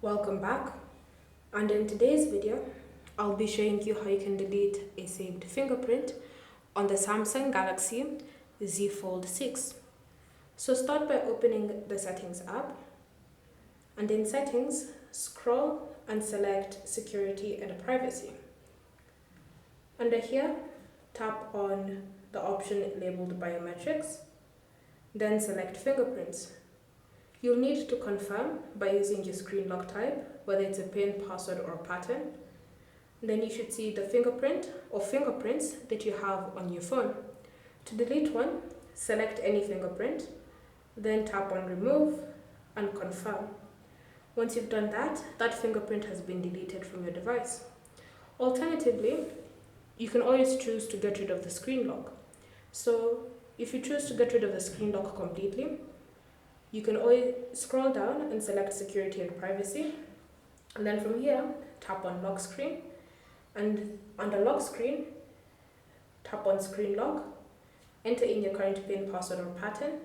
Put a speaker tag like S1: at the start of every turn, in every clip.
S1: Welcome back, and in today's video I'll be showing you how you can delete a saved fingerprint on the Samsung Galaxy Z Fold 6. So start by opening the Settings app, and in Settings scroll and select Security and Privacy. Under here tap on the option labeled Biometrics, then select Fingerprints. You'll need to confirm by using your screen lock type, whether it's a PIN, password, or pattern. Then you should see the fingerprint or fingerprints that you have on your phone. To delete one, select any fingerprint, then tap on Remove and Confirm. Once you've done that, that fingerprint has been deleted from your device. Alternatively, you can always choose to get rid of the screen lock. So if you choose to get rid of the screen lock completely, you can always scroll down and select Security and Privacy, and then from here tap on Lock Screen, and under Lock Screen tap on Screen Lock, enter in your current PIN, password, or pattern.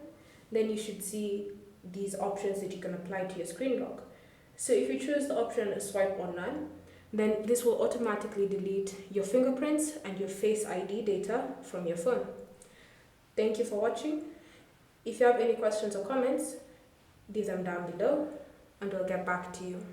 S1: Then you should see these options that you can apply to your screen lock. So if you choose the option Swipe or None, then this will automatically delete your fingerprints and your Face ID data from your phone. Thank you for watching. If you have any questions or comments, leave them down below and we'll get back to you.